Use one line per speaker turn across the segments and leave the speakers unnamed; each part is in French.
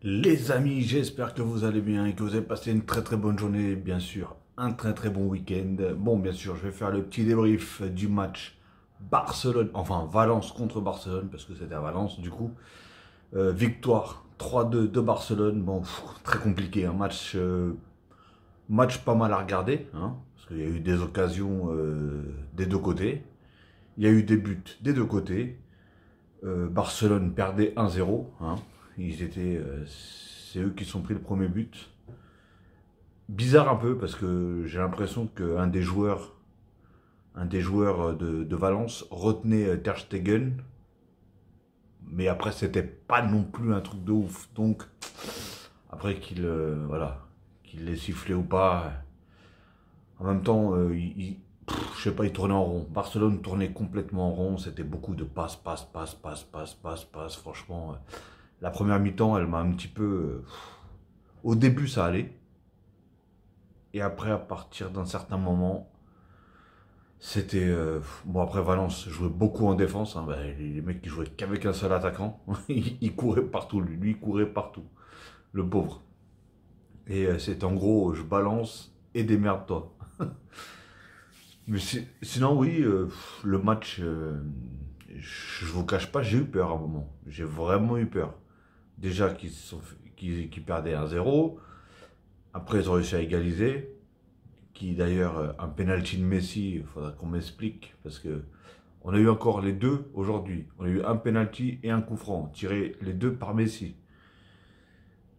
Les amis, j'espère que vous allez bien et que vous avez passé une très bonne journée, bien sûr, un très bon week-end. Bon, bien sûr, je vais faire le petit débrief du match Barcelone, enfin Valence contre Barcelone, parce que c'était à Valence du coup. Victoire 3-2 de Barcelone, bon, très compliqué, un match pas mal à regarder, hein, parce qu'il y a eu des occasions des deux côtés, il y a eu des buts des deux côtés. Barcelone perdait 1-0, hein. C'est eux qui sont pris le premier but. Bizarre un peu parce que j'ai l'impression un des joueurs de Valence retenait Ter Stegen, mais après c'était pas non plus un truc de ouf. Donc après voilà, qu'il l'ait sifflé ou pas, en même temps je sais pas, il tournait en rond. Barcelone tournait complètement en rond, c'était beaucoup de passes. Franchement, la première mi-temps, elle m'a un petit peu. Au début, ça allait. Et après, à partir d'un certain moment, c'était. Bon, après, Valence jouait beaucoup en défense, hein. Ben, les mecs qui jouaient qu'avec un seul attaquant, ils couraient partout. Lui, il courait partout. Le pauvre. Et c'est en gros, je balance et démerde-toi. Mais sinon, oui, le match, je vous cache pas, j'ai eu peur à un moment. J'ai vraiment eu peur. Déjà qu'ils perdaient 1-0. Après, ils ont réussi à égaliser. Qui d'ailleurs, un penalty de Messi, il faudra qu'on m'explique. Parce que on a eu encore les deux aujourd'hui. On a eu un penalty et un coup franc, tirés les deux par Messi.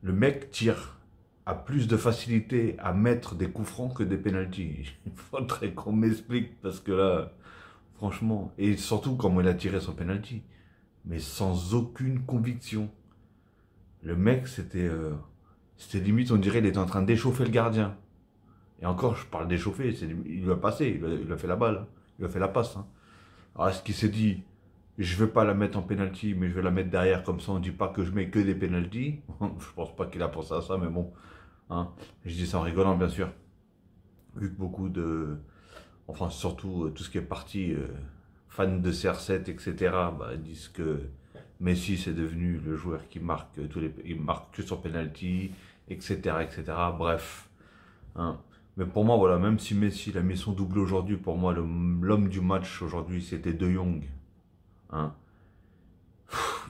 Le mec tire a plus de facilité à mettre des coups francs que des penalties. Il faudrait qu'on m'explique parce que là, franchement, et surtout comment il a tiré son penalty, mais sans aucune conviction. Le mec, c'était limite, on dirait, il était en train d'échauffer le gardien. Et encore, je parle d'échauffer, il lui a passé, il lui a fait la balle, il lui a fait la passe, hein. Alors, est-ce qu'il s'est dit, je vais pas la mettre en penalty, mais je vais la mettre derrière, comme ça on dit pas que je mets que des penalties. Je pense pas qu'il a pensé à ça, mais bon, hein. Je dis ça en rigolant, bien sûr. Vu que beaucoup de, enfin surtout tout ce qui est parti fans de CR7, etc., bah, disent que Messi c'est devenu le joueur qui marque il marque que sur penalty, etc., etc. Bref, hein. Mais pour moi, voilà, même si Messi il a mis son doublé aujourd'hui, pour moi l'homme du match aujourd'hui c'était De Jong, hein.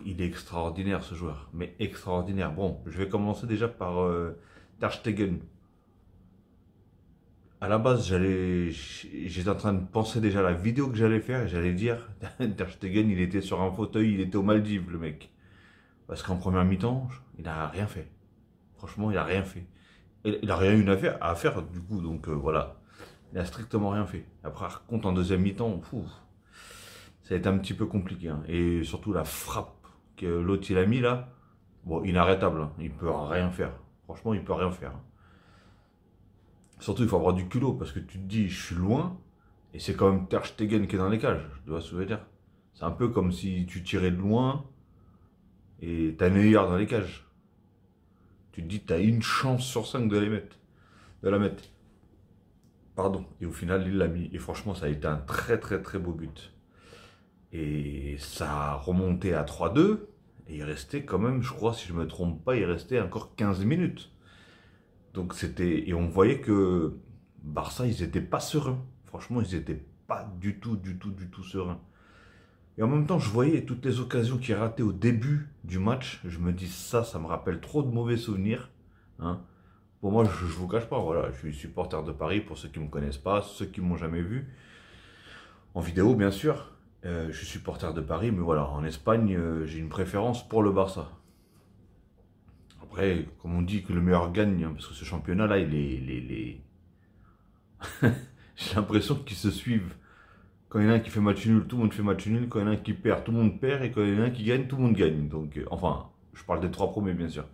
Il est extraordinaire ce joueur, mais extraordinaire. Bon, je vais commencer déjà par Ter Stegen. À la base, j'étais en train de penser déjà à la vidéo que j'allais faire et j'allais dire, Ter Stegen, il était sur un fauteuil, il était aux Maldives, le mec. Parce qu'en première mi-temps, il n'a rien fait. Franchement, il n'a rien fait. Il n'a rien eu à faire, du coup, donc voilà. Il n'a strictement rien fait. Après, par contre, en deuxième mi-temps, ça a été un petit peu compliqué, hein. Et surtout la frappe que l'autre il a mis là, bon, inarrêtable, hein. Il peut rien faire. Franchement, il peut rien faire. Surtout, il faut avoir du culot parce que tu te dis, je suis loin et c'est quand même Ter Stegen qui est dans les cages. Tu vois ce que je veux dire? C'est un peu comme si tu tirais de loin et t'as Neuer dans les cages. Tu te dis, t'as une chance sur 5 de la mettre. Pardon. Et au final, il l'a mis. Et franchement, ça a été un très beau but. Et ça a remonté à 3-2. Et il restait quand même, je crois, si je ne me trompe pas, il restait encore 15 minutes. Donc c'était. Et on voyait que Barça, ils n'étaient pas sereins. Franchement, ils n'étaient pas du tout sereins. Et en même temps, je voyais toutes les occasions qu'il ratait au début du match. Je me dis, ça me rappelle trop de mauvais souvenirs, hein. Pour moi, je ne vous cache pas, voilà, je suis supporter de Paris, pour ceux qui ne me connaissent pas, ceux qui ne m'ont jamais vu, en vidéo bien sûr. Je suis supporter de Paris, mais voilà, en Espagne, j'ai une préférence pour le Barça. Après, comme on dit que le meilleur gagne, hein, parce que ce championnat-là, j'ai l'impression qu'ils se suivent. Quand il y en a un qui fait match nul, tout le monde fait match nul. Quand il y en a un qui perd, tout le monde perd. Et quand il y en a un qui gagne, tout le monde gagne. Donc, enfin, je parle des trois premiers, bien sûr.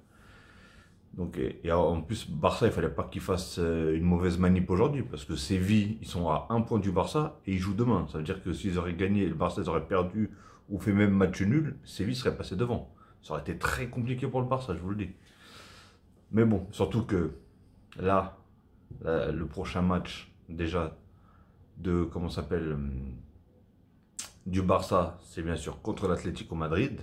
Donc, et en plus, Barça, il fallait pas qu'ils fassent une mauvaise manip aujourd'hui. Parce que Séville, ils sont à un point du Barça et ils jouent demain. Ça veut dire que s'ils auraient gagné, le Barça ils auraient perdu ou fait même match nul, Séville serait passé devant. Ça aurait été très compliqué pour le Barça, je vous le dis. Mais bon, surtout que là, le prochain match, déjà, de, comment ça s'appelle, du Barça, c'est bien sûr contre l'Atlético Madrid.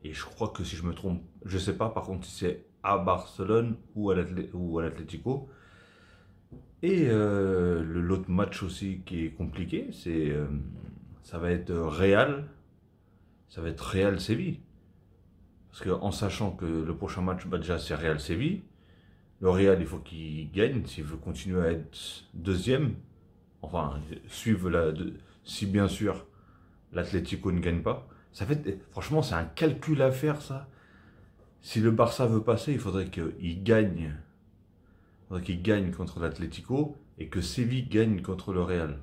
Et je crois que si je me trompe, je sais pas par contre si c'est à Barcelone ou à l'Atlético. Et l'autre match aussi qui est compliqué, ça va être Real Séville. Parce qu'en sachant que le prochain match, bah déjà c'est Real Séville, le Real il faut qu'il gagne s'il veut continuer à être deuxième. Enfin, suivre si bien sûr l'Atlético ne gagne pas. Franchement, c'est un calcul à faire ça. Si le Barça veut passer, il faudrait qu'il gagne. Il faudrait qu'il gagne contre l'Atlético et que Séville gagne contre le Real.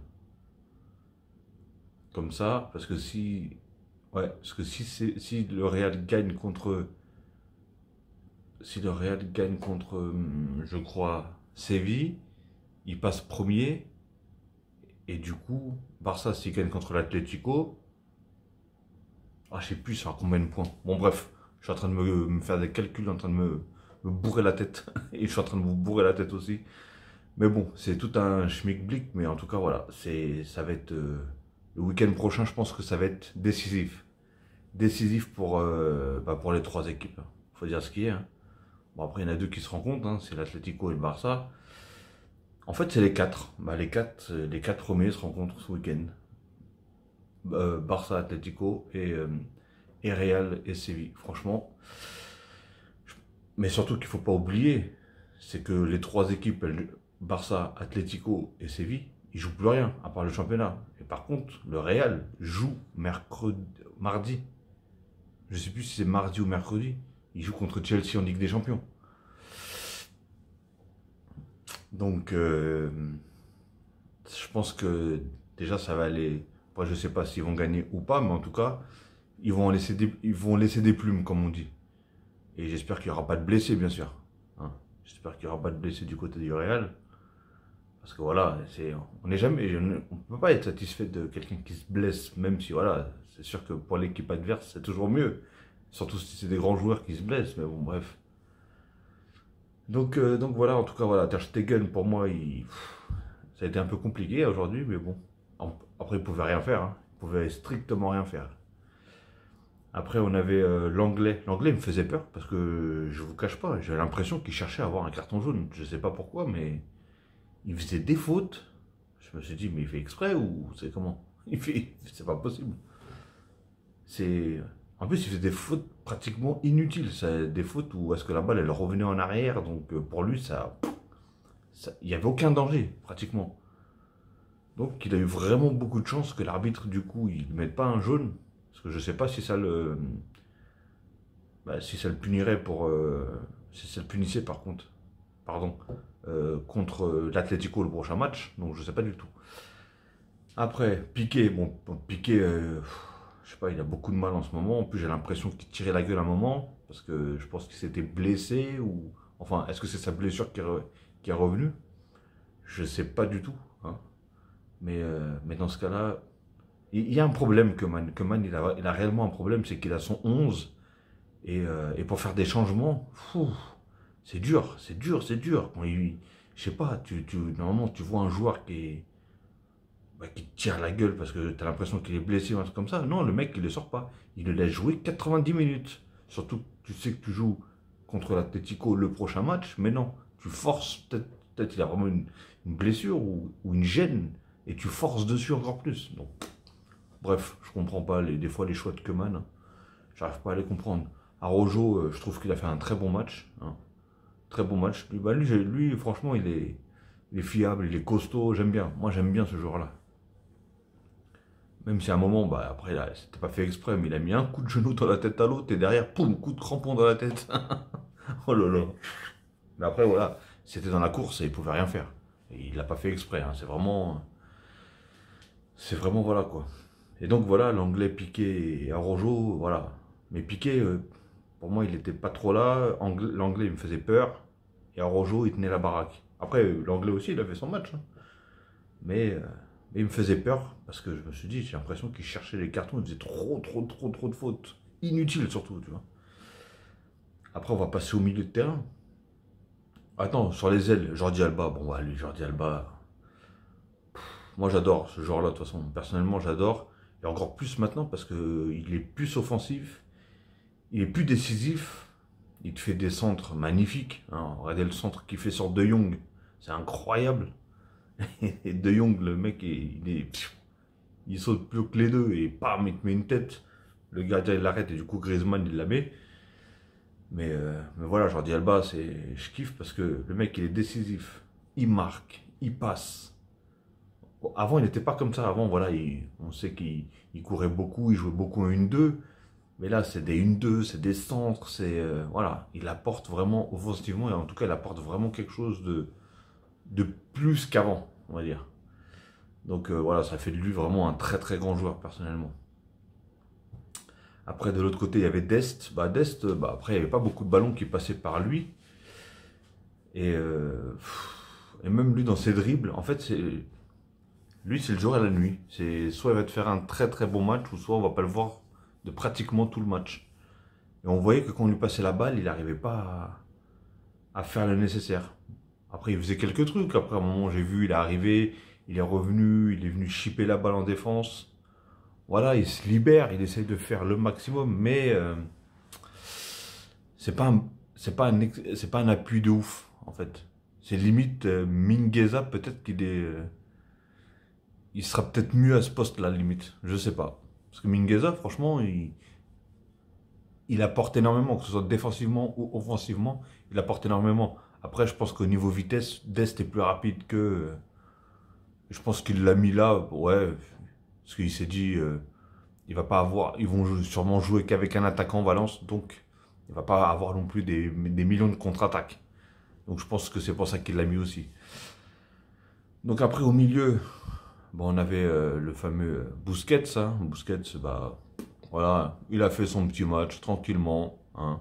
Comme ça, parce que si le Real gagne contre, je crois, Séville, il passe premier. Et du coup, Barça, s'il gagne contre l'Atlético, je sais plus, ça fera combien de points. Bon, bref, je suis en train de me faire des calculs, en train de me bourrer la tête. Et je suis en train de vous bourrer la tête aussi. Mais bon, c'est tout un schmilblick, mais en tout cas, voilà, ça va être le week-end prochain, je pense que ça va être décisif. Décisif pour les trois équipes. Faut dire ce qui est. Hein. Bon, après, il y en a deux qui se rencontrent, hein, c'est l'Atlético et le Barça. En fait, c'est les quatre. Les quatre premiers se rencontrent ce week-end. Barça, Atlético et Real et Séville. Franchement. Mais surtout qu'il ne faut pas oublier, c'est que les trois équipes, Barça, Atlético et Séville, ils jouent plus rien, à part le championnat. Et par contre, le Real joue mardi. Je ne sais plus si c'est mardi ou mercredi. Il joue contre Chelsea en Ligue des Champions. Donc, je pense que déjà ça va aller. Moi, je ne sais pas s'ils vont gagner ou pas, mais en tout cas, ils vont laisser des plumes, comme on dit. Et j'espère qu'il n'y aura pas de blessés, bien sûr. Hein. J'espère qu'il n'y aura pas de blessés du côté du Real. Parce que voilà, on ne peut pas être satisfait de quelqu'un qui se blesse, même si voilà, c'est sûr que pour l'équipe adverse, c'est toujours mieux. Surtout si c'est des grands joueurs qui se blessent, mais bon, bref. Donc voilà, en tout cas, voilà, Ter Stegen, pour moi, ça a été un peu compliqué aujourd'hui, mais bon. Après, il pouvait rien faire, hein. Il pouvait strictement rien faire. Après, on avait l'anglais. L'anglais me faisait peur parce que je vous cache pas, j'avais l'impression qu'il cherchait à avoir un carton jaune. Je sais pas pourquoi, mais il faisait des fautes. Je me suis dit, mais il fait exprès ou c'est comment? C'est pas possible. En plus, il faisait des fautes pratiquement inutiles. Des fautes où est-ce que la balle elle revenait en arrière, donc pour lui, il n'y avait aucun danger pratiquement. Donc, il a eu vraiment beaucoup de chance que l'arbitre, du coup, il ne mette pas un jaune. Parce que je ne sais pas si ça le punirait si ça le punissait par contre, pardon, contre l'Atlético le prochain match. Donc, je ne sais pas du tout. Après, Piqué, Piqué, je sais pas, il a beaucoup de mal en ce moment. En plus, j'ai l'impression qu'il tirait la gueule à un moment. Parce que je pense qu'il s'était blessé ou... Enfin, est-ce que c'est sa blessure qui est revenue? Je sais pas du tout. Hein. Mais dans ce cas-là, il y a un problème que Man il a réellement un problème, c'est qu'il a son 11. Et pour faire des changements, c'est dur, c'est dur, c'est dur. Je sais pas, normalement, tu vois un joueur qui te tire la gueule parce que tu as l'impression qu'il est blessé ou un truc comme ça. Non, le mec, il ne le sort pas. Il le laisse jouer 90 minutes. Surtout que tu sais que tu joues contre l'Atlético le prochain match, mais non, tu forces, peut-être il a vraiment une blessure ou une gêne, et tu forces dessus encore plus. Donc, bref, je comprends pas des fois les choix de Koeman. Hein. J'arrive pas à les comprendre. Araujo, je trouve qu'il a fait un très bon match. Hein. Très bon match. Lui, franchement, il est fiable, il est costaud, j'aime bien. Moi, j'aime bien ce joueur-là. Même si à un moment, après, là, c'était pas fait exprès, mais il a mis un coup de genou dans la tête à l'autre, et derrière, poum, coup de crampon dans la tête. Oh là là. Mais après, voilà, c'était dans la course et il pouvait rien faire. Et il l'a pas fait exprès, hein. C'est vraiment, voilà, quoi. Et donc, voilà, l'anglais Piqué et Araujo, voilà. Mais Piqué, pour moi, il était pas trop là. L'anglais, il me faisait peur. Et Araujo, il tenait la baraque. Après, l'anglais aussi, il a fait son match. Hein. Mais il me faisait peur parce que je me suis dit, j'ai l'impression qu'il cherchait les cartons, il faisait trop de fautes. Inutiles surtout, tu vois. Après, on va passer au milieu de terrain. Attends, sur les ailes, Jordi Alba. Bon, lui, Jordi Alba. Moi, j'adore ce joueur-là, de toute façon. Personnellement, j'adore. Et encore plus maintenant parce qu'il est plus offensif. il est plus décisif. Il te fait des centres magnifiques. Hein. Regardez le centre qu'il fait sur De Jong. C'est incroyable. Et De Jong, le mec, il saute plus que les deux. Et bam, il te met une tête. Le gardien, il l'arrête. Et du coup, Griezmann, il la met. Mais voilà, Jordi Alba, je kiffe parce que le mec, il est décisif. Il marque. Il passe. Bon, avant, il n'était pas comme ça. Avant, voilà, on sait qu'il courait beaucoup. Il jouait beaucoup en 1-2. Mais là, c'est des 1-2, c'est des centres, voilà, il apporte vraiment offensivement, et en tout cas, il apporte vraiment quelque chose de plus qu'avant, on va dire. Donc voilà, ça fait de lui vraiment un très très grand joueur, personnellement. Après, de l'autre côté, il y avait Dest. Après, il n'y avait pas beaucoup de ballons qui passaient par lui. Et même lui, dans ses dribbles, en fait, lui, c'est le jour et la nuit. Soit il va te faire un très très bon match, ou soit on va pas le voir de pratiquement tout le match. Et on voyait que quand on lui passait la balle, il n'arrivait pas à faire le nécessaire. Après, il faisait quelques trucs. Après, à un moment, j'ai vu, il est arrivé, il est revenu, il est venu chipper la balle en défense. Voilà, il se libère, il essaye de faire le maximum, mais c'est pas c'est pas un appui de ouf, en fait. C'est limite Mingueza, peut-être il sera peut-être mieux à ce poste-là, limite. Je sais pas. Parce que Mingueza, franchement, il apporte énormément, que ce soit défensivement ou offensivement, il apporte énormément. Après, je pense qu'au niveau vitesse, Dest est plus rapide que. Je pense qu'il l'a mis là, ouais, parce qu'il s'est dit, il va pas avoir, ils vont sûrement jouer qu'avec un attaquant Valence, donc il va pas avoir non plus des millions de contre-attaques. Donc je pense que c'est pour ça qu'il l'a mis aussi. Donc après, au milieu, bon, on avait le fameux Busquets, hein. Busquets, voilà, il a fait son petit match tranquillement, hein.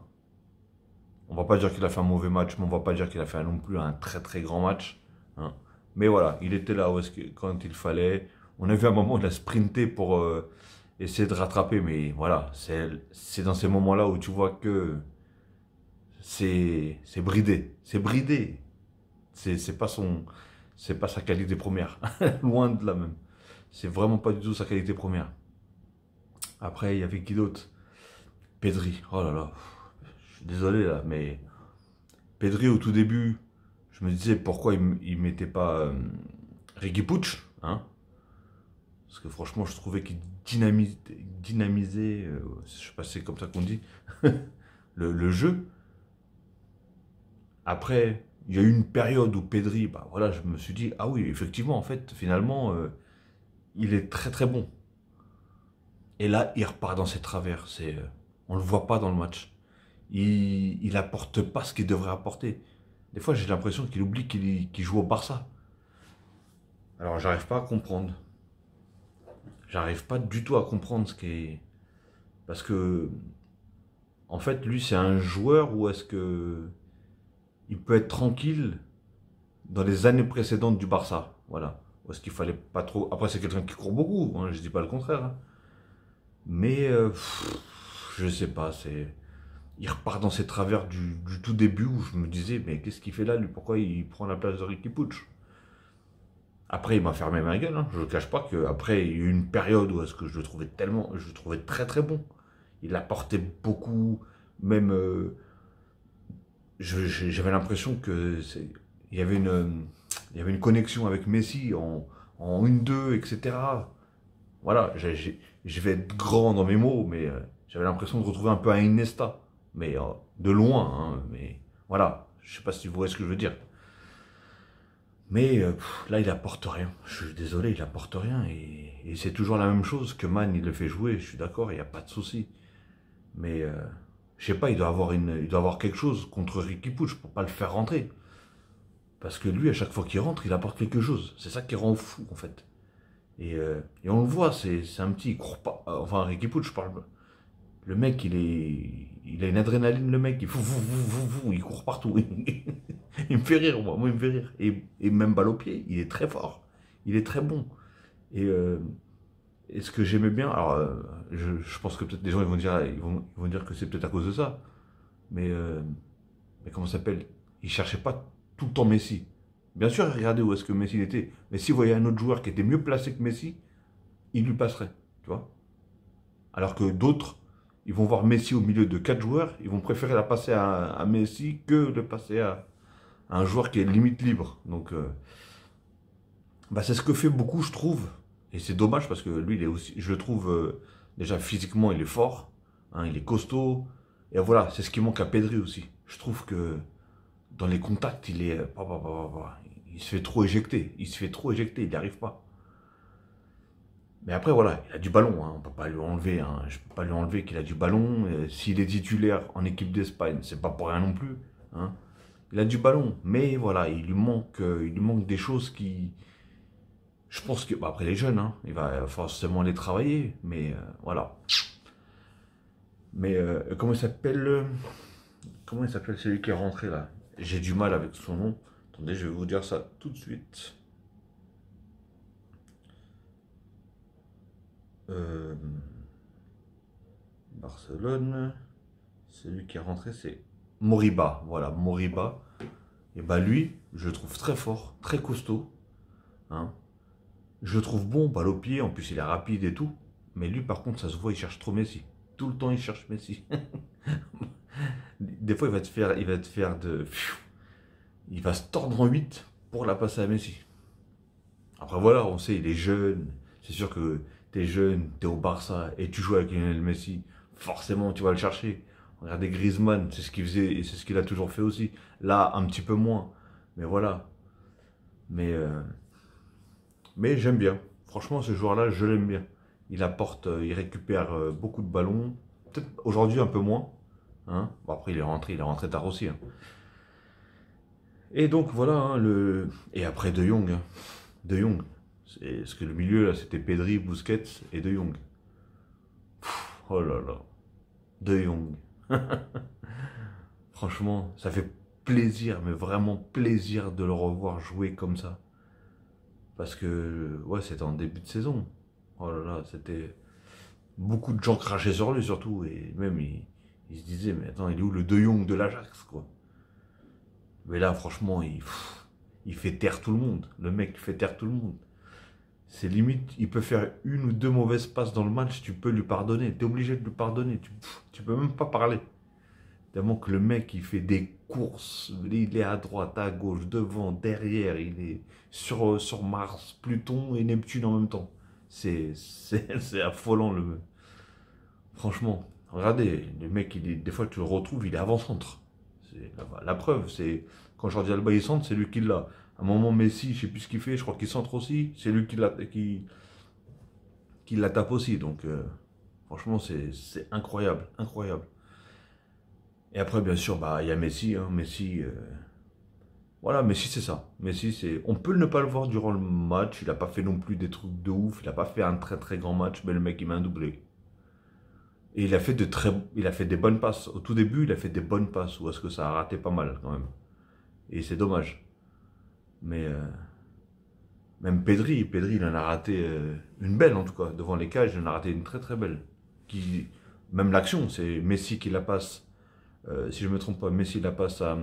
On va pas dire qu'il a fait un mauvais match, mais on va pas dire qu'il a fait non plus un très très grand match, hein. Mais voilà, il était là quand il fallait. On a vu un moment où il a sprinté pour essayer de rattraper, mais voilà, c'est dans ces moments-là où tu vois que c'est bridé, c'est bridé. C'est pas c'est pas sa qualité première, loin de là même. C'est vraiment pas du tout sa qualité première. Après, il y avait qui d'autre? Pedri, oh là là, je suis désolé là, mais Pedri au tout début, je me disais pourquoi il mettait pas Riqui Puig, hein? Parce que franchement, je trouvais qu'il dynamisait, je sais pas si c'est comme ça qu'on dit, le jeu. Après, il y a eu une période où Pedri, bah voilà, je me suis dit, ah oui, effectivement, en fait, finalement, il est très très bon. Et là, il repart dans ses travers. On le voit pas dans le match. Il apporte pas ce qu'il devrait apporter. Des fois, j'ai l'impression qu'il oublie qu'il joue au Barça. Alors, j'arrive pas à comprendre. J'arrive pas du tout à comprendre ce qui est. Parce que, en fait, lui, c'est un joueur où est-ce que il peut être tranquille dans les années précédentes du Barça. Voilà. Où est-ce qu'il fallait pas trop. Après, c'est quelqu'un qui court beaucoup, hein, je dis pas le contraire, hein. Mais je sais pas, il repart dans ses travers du tout début où je me disais, mais qu'est-ce qu'il fait là, lui? Pourquoi il prend la place de Riqui Puig? Après, il m'a fermé ma gueule, hein. Je ne cache pas qu'après, il y a eu une période où est-ce que je le trouvais très très bon. Il apportait beaucoup, même, j'avais l'impression il y avait une connexion avec Messi en 1-2, etc. Voilà, je vais être grand dans mes mots, mais j'avais l'impression de retrouver un peu un Iniesta. Mais de loin, hein, mais voilà, je sais pas si vous voyez ce que je veux dire. Mais là, il apporte rien. Je suis désolé, il apporte rien. Et c'est toujours la même chose que Man, il le fait jouer. Je suis d'accord, il n'y a pas de souci. Mais je sais pas, il doit avoir quelque chose contre Riqui Puig pour pas le faire rentrer. Parce que lui, à chaque fois qu'il rentre, il apporte quelque chose. C'est ça qui rend fou, en fait. Et on le voit, c'est un petit, il court pas. Enfin, Riqui Puig, je parle. Le mec, il a une adrénaline, le mec, il court partout. Il me fait rire, moi, il me fait rire. Et même balle au pied, il est très fort. Il est très bon. Et ce que j'aimais bien, alors, je pense que peut-être des gens ils vont dire que c'est peut-être à cause de ça. Mais comment ça s'appelle? Il cherchait pas tout le temps Messi. Bien sûr, regardez où est-ce que Messi était. Mais s'il voyait un autre joueur qui était mieux placé que Messi, il lui passerait, tu vois. Alors que d'autres, ils vont voir Messi au milieu de 4 joueurs, ils vont préférer la passer à Messi que de passer à un joueur qui est limite libre. Donc, bah, c'est ce que fait beaucoup, je trouve. Et c'est dommage parce que lui, il est aussi, je le trouve déjà physiquement, il est fort, hein, il est costaud. Et voilà, c'est ce qui manque à Pedri aussi. Je trouve que dans les contacts, il est, il se fait trop éjecter. Il se fait trop éjecter, il n'y arrive pas. Mais après, voilà, il a du ballon, hein, on ne peut pas lui enlever. Hein, je ne peux pas lui enlever qu'il a du ballon. S'il est titulaire en équipe d'Espagne, c'est pas pour rien non plus. Hein. Il a du ballon, mais voilà, il lui manque des choses qui. Je pense que, bah, après les jeunes, hein, il va forcément les travailler, mais voilà. Mais comment il s'appelle celui qui est rentré là? J'ai du mal avec son nom. Attendez, je vais vous dire ça tout de suite. Euh, Barcelone. Celui qui est rentré, c'est Moriba. Voilà, Moriba. Et bah lui, je le trouve très fort, très costaud. Hein. Je le trouve bon, balle au pied, en plus il est rapide et tout. Mais lui, par contre, ça se voit, il cherche trop Messi. Tout le temps, il cherche Messi. Des fois, il va se tordre en 8 pour la passer à Messi. Après, voilà, on sait, il est jeune. C'est sûr que t'es jeune, t'es au Barça et tu joues avec Lionel Messi. Forcément, tu vas le chercher. Regardez Griezmann, c'est ce qu'il faisait et c'est ce qu'il a toujours fait aussi. Là, un petit peu moins. Mais voilà. Mais, euh, mais j'aime bien. Franchement, ce joueur-là, je l'aime bien. Il apporte, il récupère beaucoup de ballons. Peut-être aujourd'hui un peu moins. Hein. Bon, après, il est rentré tard aussi. Hein. Et donc voilà, hein, et après De Jong. Hein. De Jong. Parce que le milieu, là, c'était Pedri, Busquets et De Jong. Oh là là. De Jong. Franchement, ça fait plaisir, mais vraiment plaisir de le revoir jouer comme ça. Parce que, ouais, c'était en début de saison. Oh là là, c'était. Beaucoup de gens crachaient sur lui, surtout. Et même, ils se disaient, mais attends, il est où le De Jong de l'Ajax, quoi. Mais là, franchement, il fait taire tout le monde. Le mec fait taire tout le monde. C'est limite, il peut faire une ou deux mauvaises passes dans le match, tu peux lui pardonner. Tu es obligé de lui pardonner. Tu peux même pas parler. Tellement que le mec, il fait des courses. Il est à droite, à gauche, devant, derrière. Il est sur Mars, Pluton et Neptune en même temps. C'est affolant. Franchement, regardez, le mec, des fois, tu le retrouves, il est avant-centre. La preuve, c'est quand Jordi Alba il centre, c'est lui qui l'a. À un moment, Messi, je sais plus ce qu'il fait, je crois qu'il centre aussi, c'est lui qui la tape aussi. Donc, franchement, c'est incroyable, incroyable. Et après, bien sûr, bah, il y a Messi. Hein, Messi, voilà, Messi, c'est ça. Messi, c'est. On peut ne pas le voir durant le match. Il n'a pas fait non plus des trucs de ouf. Il n'a pas fait un très très grand match, mais le mec, il met un doublé. Et il a fait des bonnes passes. Au tout début, il a fait des bonnes passes. Ou est-ce que ça a raté pas mal quand même. Et c'est dommage. Mais même Pedri, il en a raté une belle en tout cas. Devant les cages, il en a raté une très très belle. Même l'action, c'est Messi qui la passe. Si je ne me trompe pas, Messi la passe à.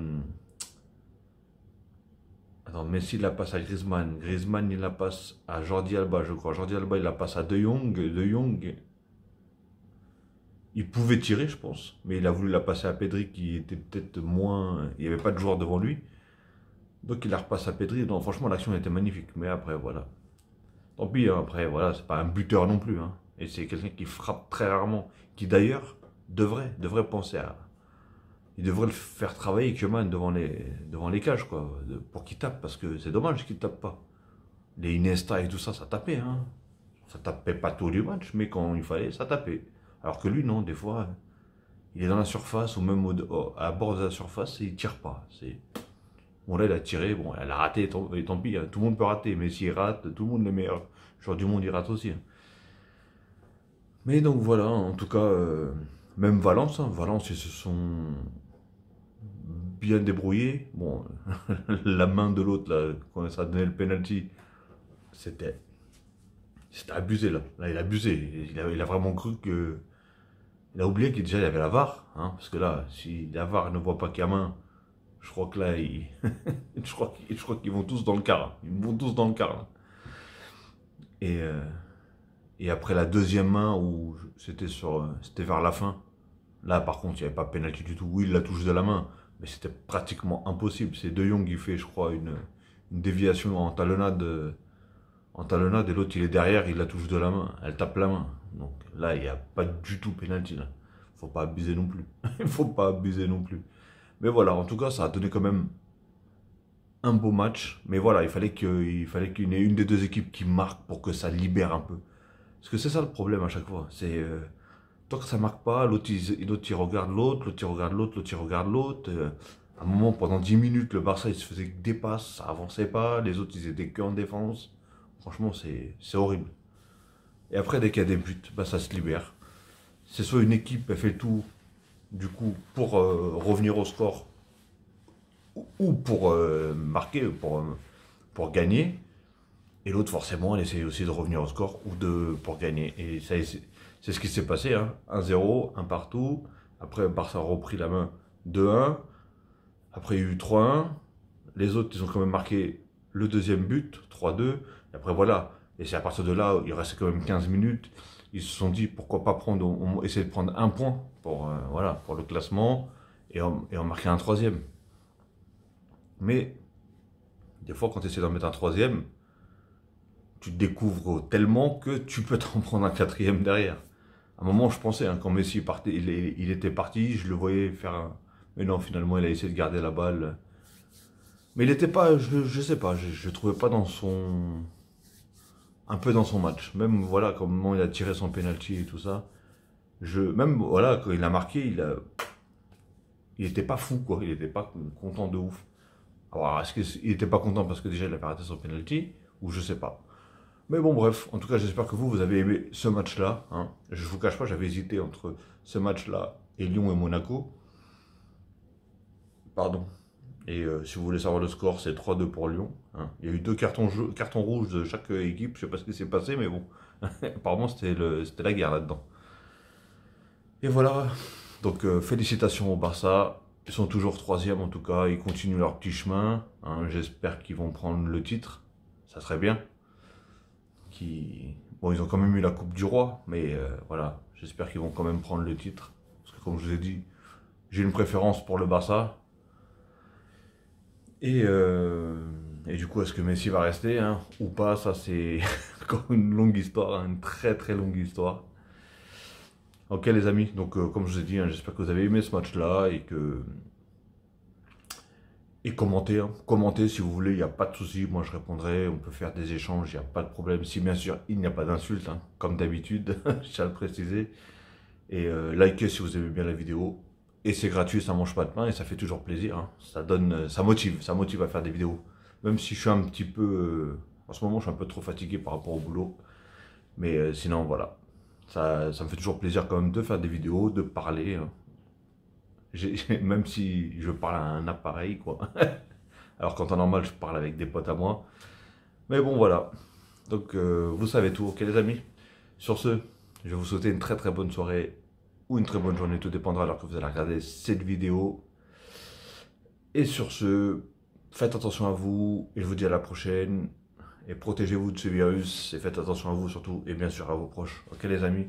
Attends, Messi la passe à Griezmann. Griezmann, il la passe à Jordi Alba, je crois. Jordi Alba, il la passe à De Jong. De Jong, il pouvait tirer, je pense. Mais il a voulu la passer à Pedri qui était peut-être moins. Il n'y avait pas de joueur devant lui. Donc il la repasse à Pedri. Non, franchement, l'action était magnifique. Mais après, voilà. Tant pis, hein, après, voilà, c'est pas un buteur non plus. Hein. Et c'est quelqu'un qui frappe très rarement. Qui d'ailleurs devrait penser à. Il devrait le faire travailler Koeman devant les cages, quoi. Pour qu'il tape, parce que c'est dommage qu'il tape pas. Les Iniesta et tout ça, ça tapait, hein. Ça tapait pas tous les matchs, mais quand il fallait, ça tapait. Alors que lui, non, des fois, il est dans la surface ou même à bord de la surface et il tire pas. Bon, là, il a tiré, bon, elle a raté, et tant pis, hein, tout le monde peut rater, mais s'il rate, tout le monde, les meilleurs joueurs du monde, il rate aussi. Hein. Mais donc voilà, en tout cas, même Valence, hein, Valence, ils se sont bien débrouillés. Bon, la main de l'autre, là, quand ça a donné le penalty, c'était abusé, là. Là, il a abusé. Il a vraiment cru que. Il a oublié qu'il déjà il y avait la VAR, hein, parce que là, si la VAR ne voit pas qu'il y a main, je crois que là, je crois qu'ils vont tous dans le quart. Là. Ils vont tous dans le quart. Là. Et après la deuxième main, où c'était vers la fin, Là, par contre, il n'y avait pas pénalty du tout. Oui, il la touche de la main, mais c'était pratiquement impossible. C'est De Jong qui fait, je crois, une déviation en talonnade, et l'autre, il est derrière, il la touche de la main. Elle tape la main. Donc là, il n'y a pas du tout pénalty, là. Faut pas abuser non plus. Il faut pas abuser non plus. Mais voilà, en tout cas, ça a donné quand même un beau match. Mais voilà, il fallait qu'il y ait une des deux équipes qui marque pour que ça libère un peu. Parce que c'est ça le problème à chaque fois. C'est tant que ça marque pas, l'autre il regarde l'autre, l'autre il regarde l'autre, l'autre il regarde l'autre. À un moment, pendant 10 minutes, le Barça il se faisait que des passes, ça avançait pas. Les autres ils étaient que en défense. Franchement, c'est horrible. Et après, dès qu'il y a des buts, bah, ça se libère. C'est soit une équipe, elle fait tout, du coup, pour revenir au score, ou pour marquer, pour gagner. Et l'autre, forcément, elle essaye aussi de revenir au score pour gagner. Et ça, c'est ce qui s'est passé. Hein. 1-0, un partout. Après, Barça a repris la main 2-1. Après, il y a eu 3-1. Les autres, ils ont quand même marqué le deuxième but, 3-2. Et après, voilà. Et c'est à partir de là, il restait quand même 15 minutes. Ils se sont dit, pourquoi pas essayer de prendre un point voilà, pour le classement et en marquer un troisième. Mais, des fois, quand tu essaies d'en mettre un troisième, tu te découvres tellement que tu peux t'en prendre un quatrième derrière. À un moment, je pensais, hein, quand Messi partait, il était parti, je le voyais faire un... Mais non, finalement, il a essayé de garder la balle. Mais il n'était pas, je sais pas, je trouvais pas dans son... Un peu dans son match. Même, voilà, comment il a tiré son penalty et tout ça. Même, voilà, quand il a marqué, il était pas fou, quoi. Il était pas content de ouf. Alors, est-ce qu'il était pas content parce que déjà, il avait raté son penalty? Ou je sais pas. Mais bon, bref, en tout cas, j'espère que vous avez aimé ce match-là. Hein. Je ne vous cache pas, j'avais hésité entre ce match-là et Lyon et Monaco. Pardon. Et si vous voulez savoir le score, c'est 3-2 pour Lyon. Hein. Il y a eu 2 cartons rouges de chaque équipe. Je ne sais pas ce qui s'est passé, mais bon. Apparemment, c'était la guerre là-dedans. Et voilà. Donc, félicitations au Barça. Ils sont toujours troisième en tout cas. Ils continuent leur petit chemin. Hein. J'espère qu'ils vont prendre le titre. Ça serait bien. Bon, ils ont quand même eu la Coupe du Roi, mais voilà, j'espère qu'ils vont quand même prendre le titre. Parce que comme je vous ai dit, j'ai une préférence pour le Barça. Et du coup, est-ce que Messi va rester hein, ou pas? Ça, c'est encore une longue histoire, hein, une très très longue histoire. Ok les amis, donc comme je vous ai dit, hein, j'espère que vous avez aimé ce match-là et commentez, hein. Commentez si vous voulez, il n'y a pas de souci, moi je répondrai, on peut faire des échanges, il n'y a pas de problème. Si bien sûr il n'y a pas d'insultes, hein, comme d'habitude, je tiens à le préciser. Et likez si vous aimez bien la vidéo. Et c'est gratuit, ça mange pas de pain et ça fait toujours plaisir. Hein. Ça motive à faire des vidéos. Même si je suis un petit peu, en ce moment je suis un peu trop fatigué par rapport au boulot. Mais sinon voilà, ça me fait toujours plaisir quand même de faire des vidéos, de parler. Hein. Même si je parle à un appareil, quoi. Alors qu'en temps normal, je parle avec des potes à moi. Mais bon, voilà. Donc, vous savez tout, ok les amis? Sur ce, je vais vous souhaiter une très très bonne soirée ou une très bonne journée. Tout dépendra alors que vous allez regarder cette vidéo. Et sur ce, faites attention à vous et je vous dis à la prochaine. Et protégez-vous de ce virus et faites attention à vous surtout et bien sûr à vos proches. Ok les amis?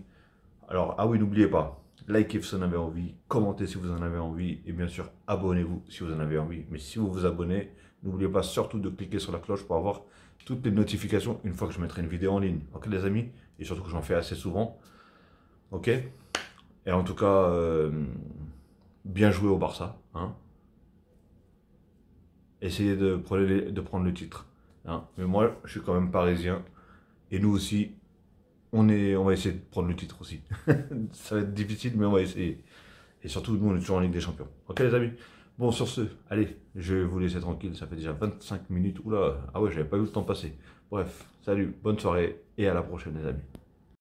Alors, ah oui, n'oubliez pas. Likez si vous en avez envie, commentez si vous en avez envie, et bien sûr, abonnez-vous si vous en avez envie. Mais si vous vous abonnez, n'oubliez pas surtout de cliquer sur la cloche pour avoir toutes les notifications une fois que je mettrai une vidéo en ligne. Ok les amis? Et surtout que j'en fais assez souvent. Ok? Et en tout cas, bien joué au Barça. Hein? Essayez de prendre le titre. Hein? Mais moi, je suis quand même parisien. Et nous aussi, on va essayer de prendre le titre aussi. Ça va être difficile, mais on va essayer. Et surtout, nous, on est toujours en Ligue des Champions. Ok, les amis? Bon, sur ce, allez, je vais vous laisser tranquille. Ça fait déjà 25 minutes. Oula, ah ouais, j'avais pas vu le temps passer. Bref, salut, bonne soirée et à la prochaine, les amis.